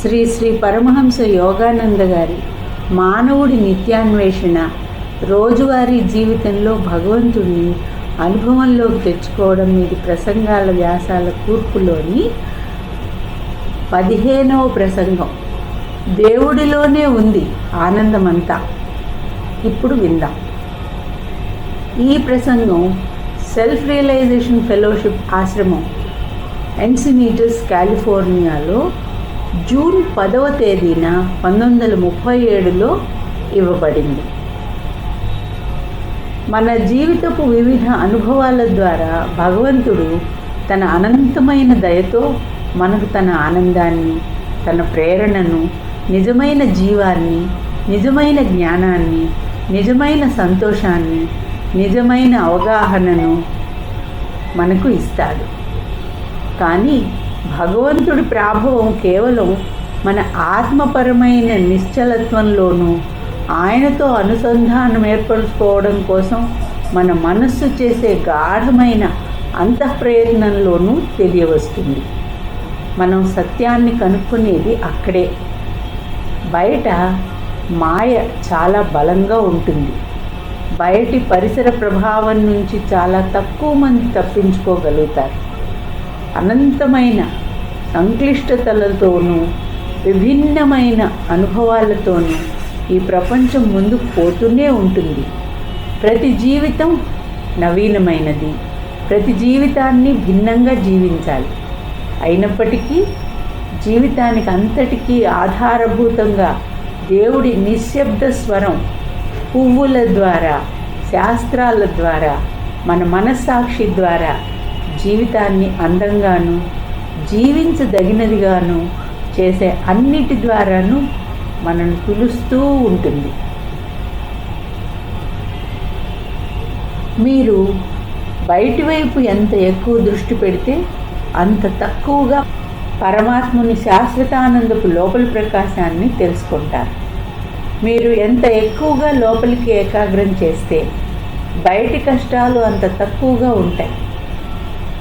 శ్రీ శ్రీ పరమహంస యోగానంద గారి మానవుడి నిత్యాన్వేషణ, రోజువారీ జీవితంలో భగవంతుడిని అనుభవంలోకి తెచ్చుకోవడం మీది ప్రసంగాల వ్యాసాల కూర్పులోని 15వ ప్రసంగం. దేవుడిలోనే ఉంది ఆనందమంతా. ఇప్పుడు విందాం. ఈ ప్రసంగం సెల్ఫ్ రియలైజేషన్ ఫెలోషిప్ ఆశ్రమం ఎన్సినీటస్, కాలిఫోర్నియాలో జూన్ 10వ తేదీన 1937లో ఇవ్వబడింది. మన జీవితపు వివిధ అనుభవాల ద్వారా భగవంతుడు తన అనంతమైన దయతో మనకు తన ఆనందాన్ని, తన ప్రేరణను, నిజమైన జీవాన్ని, నిజమైన జ్ఞానాన్ని, నిజమైన సంతోషాన్ని, నిజమైన అవగాహనను మనకు ఇస్తాడు. కానీ భగవంతుడి ప్రాభవం కేవలం మన ఆత్మపరమైన నిశ్చలత్వంలోనూ, ఆయనతో అనుసంధానం ఏర్పరచుకోవడం కోసం మన మనస్సు చేసే గాఢమైన అంతఃప్రయత్నంలోనూ తెలియవస్తుంది. మనం సత్యాన్ని కనుక్కునేది అక్కడే. బయట మాయ చాలా బలంగా ఉంటుంది. బయటి పరిసర ప్రభావం నుంచి చాలా తక్కువ మంది తప్పించుకోగలుగుతారు. అనంతమైన సంక్లిష్టతలతోనూ, విభిన్నమైన అనుభవాలతోనూ ఈ ప్రపంచం ముందుకు పోతూనే ఉంటుంది. ప్రతి జీవితం నవీనమైనది. ప్రతి జీవితాన్ని భిన్నంగా జీవించాలి. అయినప్పటికీ జీవితానికి అంతటికీ ఆధారభూతంగా దేవుడి నిశ్శబ్ద స్వరం పువ్వుల ద్వారా, శాస్త్రాల ద్వారా, మన మనస్సాక్షి ద్వారా జీవితాన్ని అందంగాను, జీవించదగినదిగాను చేసే అన్నిటి ద్వారాను మనను పిలుస్తూ ఉంటుంది. మీరు బయటి వైపు ఎంత ఎక్కువ దృష్టి పెడితే అంత తక్కువగా పరమాత్ముని శాశ్వతానందపు లోపలి ప్రకాశాన్ని తెలుసుకుంటారు. మీరు ఎంత ఎక్కువగా లోపలికి ఏకాగ్రం చేస్తే బయటి కష్టాలు అంత తక్కువగా ఉంటాయి.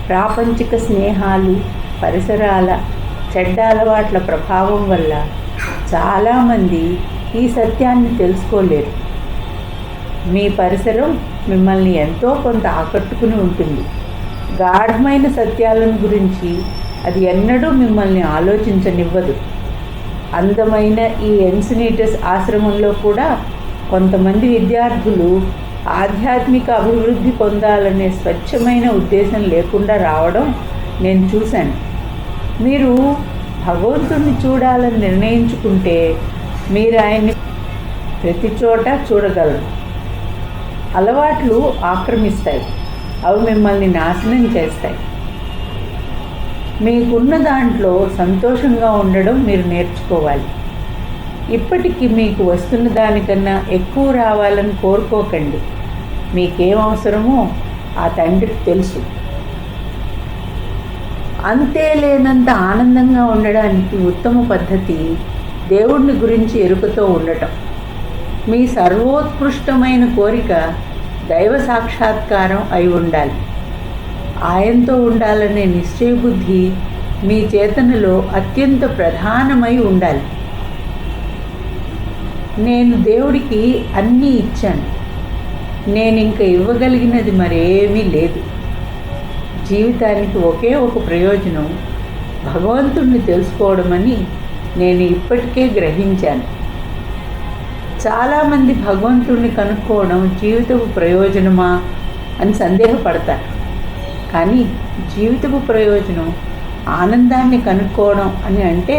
ప్రాపంచిక స్నేహాలు, పరిసరాల చెడ్డ అలవాట్ల ప్రభావం వల్ల చాలామంది ఈ సత్యాన్ని తెలుసుకోలేరు. మీ పరిసరం మిమ్మల్ని ఎంతో కొంత ఆకట్టుకుని ఉంటుంది. గాఢమైన సత్యాలను గురించి అది ఎన్నడూ మిమ్మల్ని ఆలోచించనివ్వదు. అందమైన ఈ ఎన్సినీటస్ ఆశ్రమంలో కూడా కొంతమంది విద్యార్థులు ఆధ్యాత్మిక అభివృద్ధి పొందాలనే స్వచ్ఛమైన ఉద్దేశం లేకుండా రావడం నేను చూశాను. మీరు భగవంతుడిని చూడాలని నిర్ణయించుకుంటే మీరు ఆయన్ని ప్రతి చోట చూడగలరు. అలవాట్లు ఆక్రమిస్తాయి. అవి మిమ్మల్ని నాశనం చేస్తాయి. మీకున్న దాంట్లో సంతోషంగా ఉండడం మీరు నేర్చుకోవాలి. ఇప్పటికీ మీకు వస్తున్న దానికన్నా ఎక్కువ రావాలని కోరుకోకండి. మీకేం అవసరమో ఆ తండ్రికి తెలుసు. అంతే లేనంత ఆనందంగా ఉండడానికి ఉత్తమ పద్ధతి దేవుడిని గురించి ఎరుకతో ఉండటం. మీ సర్వోత్కృష్టమైన కోరిక దైవ సాక్షాత్కారం అయి ఉండాలి. ఆయనతో ఉండాలనే నిశ్చయబుద్ధి మీ చేతనలో అత్యంత ప్రధానమై ఉండాలి. నేను దేవుడికి అన్నీ ఇచ్చాను. నేను ఇంకా ఇవ్వగలిగినది మరేమీ లేదు. జీవితానికి ఒకే ఒక ప్రయోజనం భగవంతుడిని తెలుసుకోవడమని నేను ఇప్పటికే గ్రహించాను. చాలామంది భగవంతుడిని కనుక్కోవడం జీవితపు ప్రయోజనమా అని సందేహపడతారు. కానీ జీవితపు ప్రయోజనం ఆనందాన్ని కనుక్కోవడం అని అంటే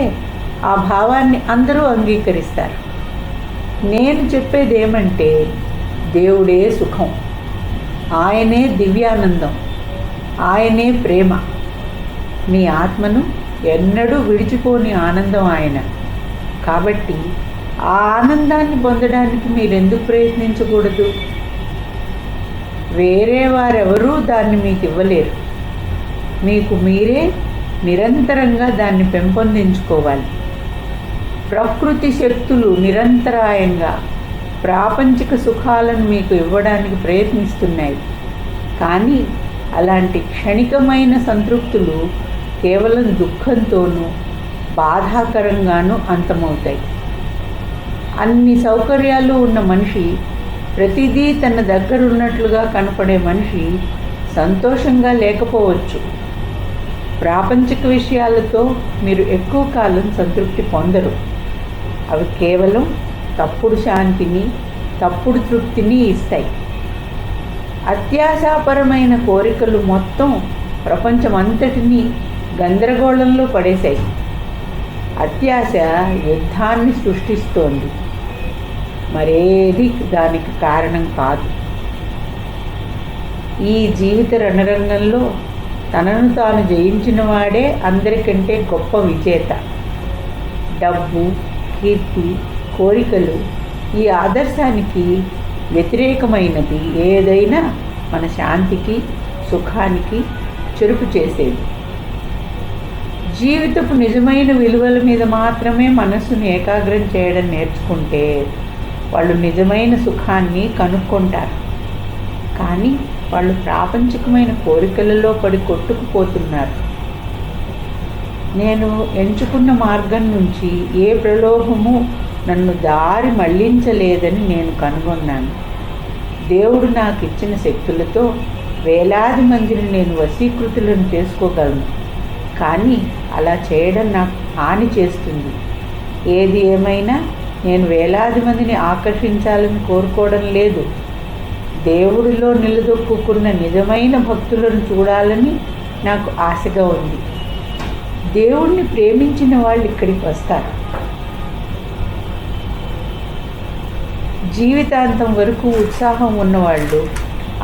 ఆ భావాన్ని అందరూ అంగీకరిస్తారు. నేను చెప్పేది ఏమంటే దేవుడే సుఖం, ఆయనే దివ్యానందం, ఆయనే ప్రేమ. మీ ఆత్మను ఎన్నడూ విడిచిపోని ఆనందం ఆయన. కాబట్టి ఆ ఆనందాన్ని పొందడానికి మీరెందుకు ప్రయత్నించకూడదు? వేరే వారెవరూ దాన్ని మీకు ఇవ్వలేరు. మీకు మీరే నిరంతరంగా దాన్ని పెంపొందించుకోవాలి. ప్రకృతి శక్తులు నిరంతరాయంగా ప్రాపంచిక సుఖాలను మీకు ఇవ్వడానికి ప్రయత్నిస్తున్నాయి. కానీ అలాంటి క్షణికమైన సంతృప్తులు కేవలం దుఃఖంతోనూ బాధాకరంగానూ అంతమవుతాయి. అన్ని సౌకర్యాలు ఉన్న మనిషి, ప్రతిదీ తన దగ్గరున్నట్లుగా కనపడే మనిషి సంతోషంగా లేకపోవచ్చు. ప్రాపంచిక విషయాలతో మీరు ఎక్కువ కాలం సంతృప్తి పొందరు. అవి కేవలం తప్పుడు శాంతిని, తప్పుడు తృప్తిని ఇస్తాయి. అత్యాశాపరమైన కోరికలు మొత్తం ప్రపంచమంతటినీ గందరగోళంలో పడేశాయి. అత్యాశ యుద్ధాన్ని సృష్టిస్తోంది, మరేది దానికి కారణం కాదు. ఈ జీవిత రణరంగంలో తనను తాను జయించిన వాడే అందరికంటే గొప్ప విజేత. డబ్బు, కీర్తి, కోరికలు ఈ ఆదర్శానికి వ్యతిరేకమైనది ఏదైనా మన శాంతికి, సుఖానికి చెరుపు చేసేది. జీవితపు నిజమైన విలువల మీద మాత్రమే మనస్సును ఏకాగ్రం చేయడం నేర్చుకుంటే వాళ్ళు నిజమైన సుఖాన్ని కనుక్కుంటారు. కానీ వాళ్ళు ప్రాపంచికమైన కోరికలలో పడి కొట్టుకుపోతున్నారు. నేను ఎంచుకున్న మార్గం నుంచి ఏ ప్రలోభము నన్ను దారి మళ్లించలేదని నేను కనుగొన్నాను. దేవుడు నాకు ఇచ్చిన శక్తులతో వేలాది మందిని నేను వశీకృతులను చేసుకోగలను. కానీ అలా చేయడం నాకు హాని చేస్తుంది. ఏది ఏమైనా నేను వేలాది మందిని ఆకర్షించాలని కోరుకోవడం లేదు. దేవుడిలో నిలదొక్కున్న నిజమైన భక్తులను చూడాలని నాకు ఆశగా ఉంది. దేవుణ్ణి ప్రేమించిన వాళ్ళు ఇక్కడికి వస్తారు. జీవితాంతం వరకు ఉత్సాహం ఉన్నవాళ్ళు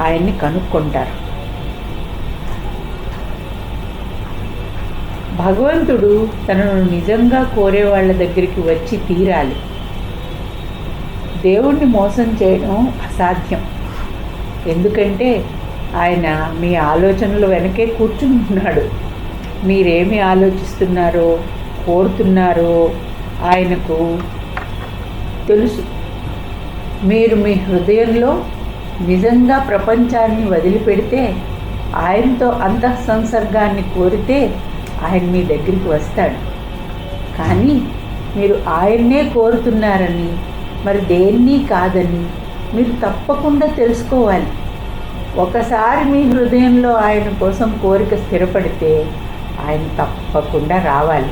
ఆయన్ని కనుక్కుంటారు. భగవంతుడు తనను నిజంగా కోరే వాళ్ళ దగ్గరికి వచ్చి తీరాలి. దేవుణ్ణి మోసం చేయడం అసాధ్యం. ఎందుకంటే ఆయన మీ ఆలోచనల వెనకే కూర్చుని ఉన్నాడు. మీరేమి ఆలోచిస్తున్నారో, కోరుతున్నారో ఆయనకు తెలుసు. మీరు మీ హృదయంలో నిజంగా ప్రపంచాన్ని వదిలిపెడితే, ఆయనతో అంతఃసంసర్గాన్ని కోరితే ఆయన మీ దగ్గరికి వస్తాడు. కానీ మీరు ఆయన్నే కోరుతున్నారని, మరి దేన్ని కాదని మీరు తప్పకుండా తెలుసుకోవాలి. ఒకసారి మీ హృదయంలో ఆయన కోసం కోరిక స్థిరపడితే ఆయన తప్పకుండా రావాలి.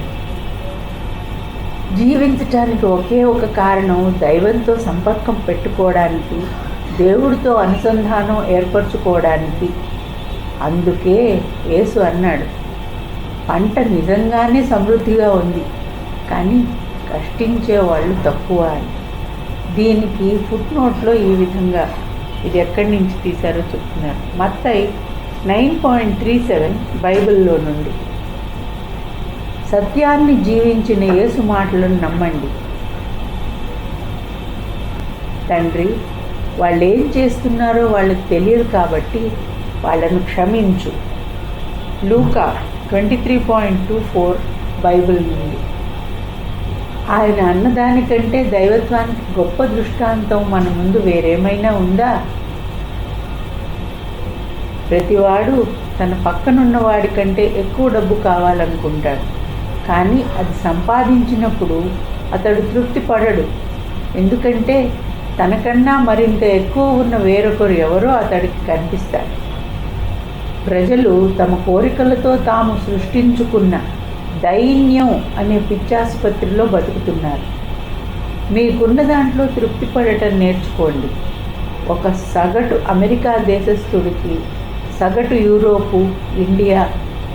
జీవించటానికి ఒకే ఒక కారణం దైవంతో సంపర్కం పెట్టుకోవడానికి, దేవుడితో అనుసంధానం ఏర్పరచుకోవడానికి. అందుకే యేసు అన్నాడు, పంట నిజంగానే సమృద్ధిగా ఉంది, కానీ కష్టించే వాళ్ళు తక్కువ అని. దీనికి ఫుట్ నోట్లో ఈ విధంగా ఇది ఎక్కడి నుంచి తీశారో చెప్తున్నారు. మత్తయి 9:37 బైబిల్లో నుండి. సత్యాన్ని జీవించిన యేసు మాటలను నమ్మండి. తండ్రి, వాళ్ళు ఏం చేస్తున్నారో వాళ్ళకి తెలియదు కాబట్టి వాళ్ళను క్షమించు. లూకా 23:24 బైబిల్ నుండి. ఆయన అన్నదానికంటే దైవత్వానికి గొప్ప దృష్టాంతం మన ముందు వేరేమైనా ఉందా? ప్రతివాడు తన పక్కనున్న వాడి కంటే ఎక్కువ డబ్బు కావాలనుకుంటాడు. కానీ అది సంపాదించినప్పుడు అతడు తృప్తి పడడు. ఎందుకంటే తనకన్నా మరింత ఎక్కువ ఉన్న వేరొకరు ఎవరో అతడికి కనిపిస్తారు. ప్రజలు తమ కోరికలతో తాము సృష్టించుకున్న దైన్యం అనే పిచ్చాసుపత్రిలో బతుకుతున్నారు. మీకున్న దాంట్లో తృప్తి పడటం నేర్చుకోండి. ఒక సగటు అమెరికా దేశస్థుడికి సగటు యూరోపు, ఇండియా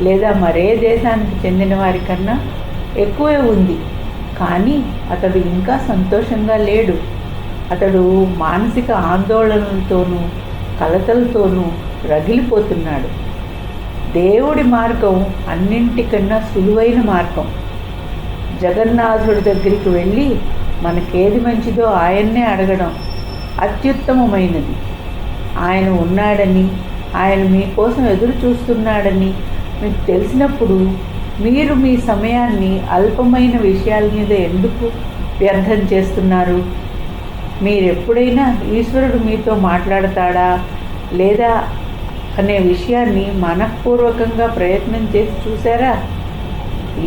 లేదా మరే దేశానికి చెందిన వారి కన్నా ఎక్కువే ఉంది. కానీ అతడు ఇంకా సంతోషంగా లేడు. అతడు మానసిక ఆందోళనలతోనూ కలతలతోనూ రగిలిపోతున్నాడు. దేవుడి మార్గం అన్నింటికన్నా సులువైన మార్గం. జగన్నాథుడి దగ్గరికి వెళ్ళి మనకేది మంచిదో ఆయన్నే అడగడం అత్యుత్తమమైనది. ఆయన ఉన్నాడని, ఆయన మీకోసం ఎదురు చూస్తున్నాడని మీకు తెలిసినప్పుడు మీరు మీ సమయాన్ని అల్పమైన విషయాల మీద ఎందుకు వ్యర్థం చేస్తున్నారు? మీరెప్పుడైనా ఈశ్వరుడు మీతో మాట్లాడతాడా లేదా అనే విషయాన్ని మనఃపూర్వకంగా ప్రయత్నం చేసి చూసారా?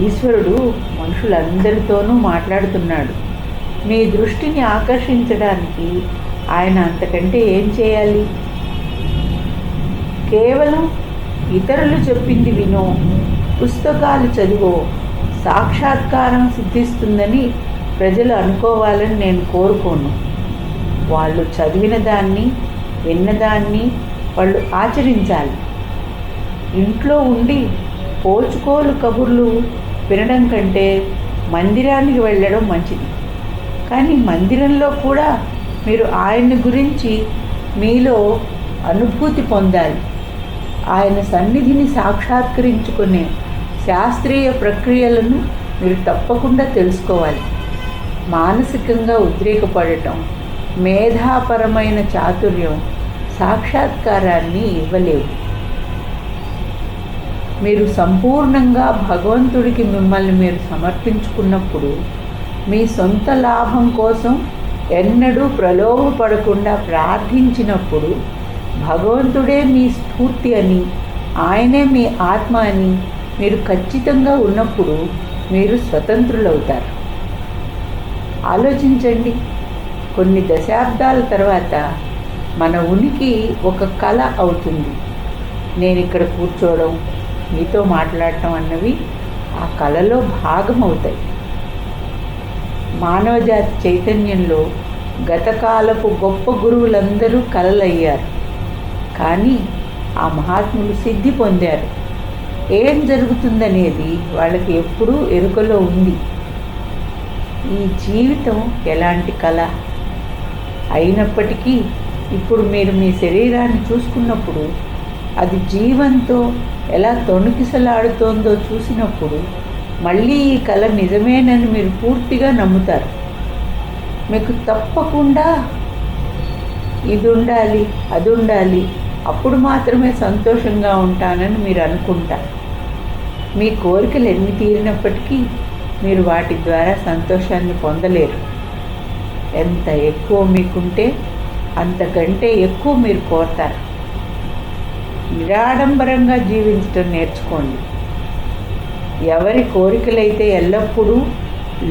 ఈశ్వరుడు మనుషులందరితోనూ మాట్లాడుతున్నాడు. మీ దృష్టిని ఆకర్షించడానికి ఆయన అంతకంటే ఏం చేయాలి? కేవలం ఇతరులు చెప్పింది వినో, పుస్తకాలు చదివో సాక్షాత్కారం సిద్ధిస్తుందని ప్రజలు అనుకోవాలని నేను కోరుకోను. వాళ్ళు చదివిన దాన్ని, విన్నదాన్ని వాళ్ళు ఆచరించాలి. ఇంట్లో ఉండి పోచుకోలు కబుర్లు వినడం కంటే మందిరానికి వెళ్ళడం మంచిది. కానీ మందిరంలో కూడా మీరు ఆయన్ని గురించి మీలో అనుభూతి పొందాలి. ఆయన సన్నిధిని సాక్షాత్కరించుకునే శాస్త్రీయ ప్రక్రియలను మీరు తప్పకుండా తెలుసుకోవాలి. మానసికంగా ఉద్రేకపడటం, మేధాపరమైన చాతుర్యం సాక్షాత్కారాన్ని ఇవ్వలేవు. మీరు సంపూర్ణంగా భగవంతుడికి మిమ్మల్ని మీరు సమర్పించుకున్నప్పుడు, మీ సొంత లాభం కోసం ఎన్నడూ ప్రలోభపడకుండా ప్రార్థించినప్పుడు, భగవంతుడే మీ స్ఫూర్తి అని, ఆయనే మీ ఆత్మ అని మీరు ఖచ్చితంగా ఉన్నప్పుడు మీరు స్వతంత్రులవుతారు. ఆలోచించండి, కొన్ని దశాబ్దాల తర్వాత మన ఉనికి ఒక కళ అవుతుంది. నేను ఇక్కడ కూర్చోవడం, మీతో మాట్లాడటం అన్నవి ఆ కళలో భాగం అవుతాయి. మానవజాతి చైతన్యంలో గతకాలపు గొప్ప గురువులందరూ కలలయ్యారు. కానీ ఆ మహాత్ములు సిద్ధి పొందారు. ఏం జరుగుతుందనేది వాళ్ళకి ఎప్పుడూ ఎరుకలో ఉంది. ఈ జీవితం ఎలాంటి కళ అయినప్పటికీ ఇప్పుడు మీరు మీ శరీరాన్ని చూసుకున్నప్పుడు, అది జీవంతో ఎలా తొణికిసలాడుతోందో చూసినప్పుడు మళ్ళీ ఈ కళ నిజమేనని మీరు పూర్తిగా నమ్ముతారు. మీకు తప్పకుండా ఇది ఉండాలి, అది ఉండాలి, అప్పుడు మాత్రమే సంతోషంగా ఉంటానని మీరు అనుకుంటారు. మీ కోరికలు ఎన్ని తీరినప్పటికీ మీరు వాటి ద్వారా సంతోషాన్ని పొందలేరు. ఎంత ఎక్కువ మీకుంటే అంతకంటే ఎక్కువ మీరు కోరతారు. నిరాడంబరంగా జీవించడం నేర్చుకోండి. ఎవరి కోరికలైతే ఎల్లప్పుడూ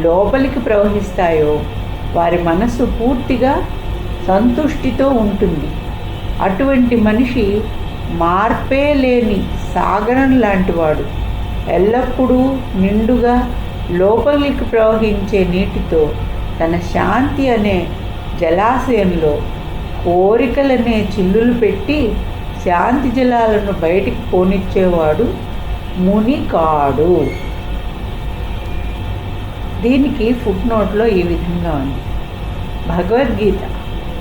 లోపలికి ప్రవహిస్తాయో వారి మనస్సు పూర్తిగా సంతుష్టితో ఉంటుంది. అటువంటి మనిషి మార్పే లేని సాగరం లాంటివాడు. ఎల్లప్పుడూ నిండుగా లోపలికి ప్రవహించే నీటితో తన శాంతి అనే జలాశయంలో కోరికలనే చిల్లులు పెట్టి శాంతి జలాలను బయటికి పోనిచ్చేవాడు ముని కాడు. దీనికి ఫుట్ నోట్లో ఈ విధంగా ఉంది. భగవద్గీత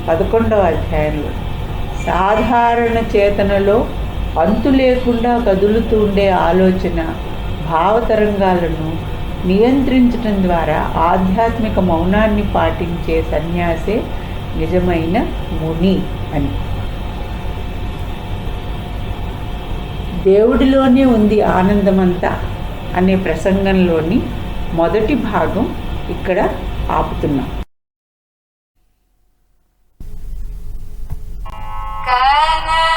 11వ అధ్యాయంలో సాధారణ చేతనలో అంతు లేకుండా కదులుతూ ఉండే ఆలోచన భావతరంగాలను నియంత్రించడం ద్వారా ఆధ్యాత్మిక మౌనాన్ని పాటించే సన్యాసే నిజమైన ముని అని. దేవుడిలోనే ఉంది ఆనందమంతా అనే ప్రసంగంలోని మొదటి భాగం ఇక్కడ ఆపుతున్నాం. కనక